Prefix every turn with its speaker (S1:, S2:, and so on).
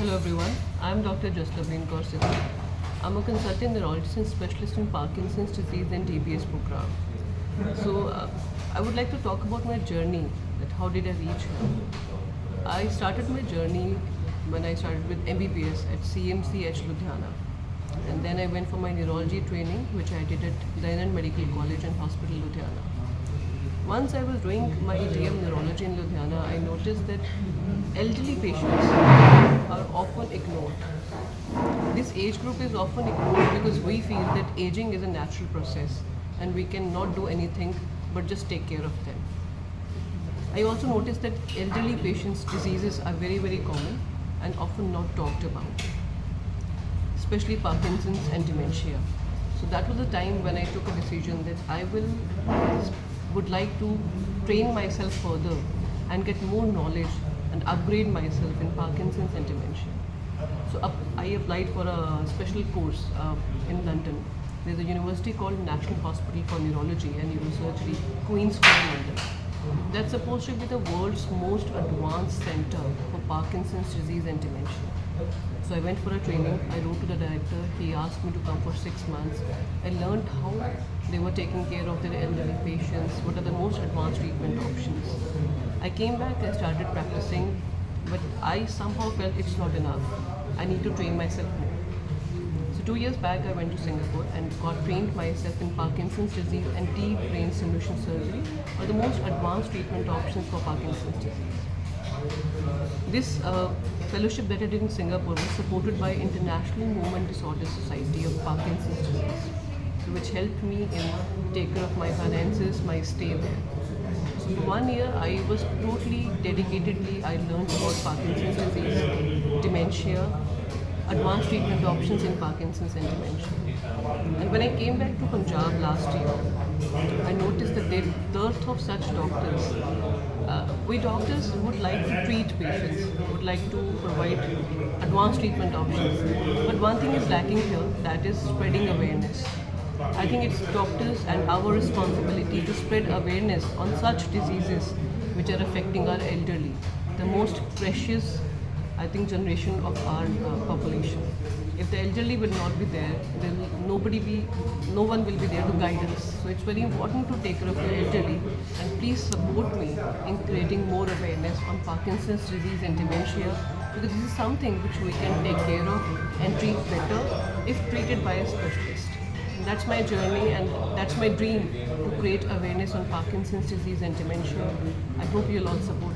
S1: Hello everyone, I'm Dr. Jaslabreen Kaur Sidhu. I'm a consultant neurologist and specialist in Parkinson's disease and DBS program. I would like to talk about my journey, that how did I reach here. I started my journey when I started with MBBS at CMCH Ludhiana. And then I went for my neurology training, which I did at Dayanand Medical College and Hospital Ludhiana. Once I was doing my EGM neurology in Ludhiana, I noticed that elderly patients are often ignored. This age group is often ignored because we feel that aging is a natural process and we cannot do anything but just take care of them. I also noticed that elderly patients' diseases are very, very common and often not talked about, especially Parkinson's and dementia. So that was the time when I took a decision that I would like to train myself further and get more knowledge and upgrade myself in Parkinson's and dementia. I applied for a special course in London. There's a university called National Hospital for Neurology and Neurosurgery, Queen's Square, London. That's supposed to be the world's most advanced center for Parkinson's disease and dementia. So I went for a training. I wrote to the director. He asked me to come for 6 months. I learned how they were taking care of their elderly patients, what are the most advanced treatment options. I came back and started practicing, but I somehow felt it's not enough. I need to train myself more. So 2 years back, I went to Singapore and got trained myself in Parkinson's disease and deep brain stimulation surgery, or the most advanced treatment options for Parkinson's disease. This fellowship that I did in Singapore was supported by International Movement Disorder Society of Parkinson's disease, which helped me in take care of my finances, my stay there. So for 1 year, I was totally dedicatedly, I learned about Parkinson's disease, dementia, advanced treatment options in Parkinson's and dementia. And when I came back to Punjab last year, I noticed that there's dearth of such doctors. We doctors would like to treat patients, would like to provide advanced treatment options. But one thing is lacking here, that is spreading awareness. I think it's doctors and our responsibility to spread awareness on such diseases which are affecting our elderly, the most precious, I think, generation of our population. If the elderly will not be there, then no one will be there to guide us. So it's very important to take care of your elderly, and please support me in creating more awareness on Parkinson's disease and dementia, because this is something which we can take care of and treat better if treated by a specialist. And that's my journey and that's my dream, to create awareness on Parkinson's disease and dementia. I hope you'll all support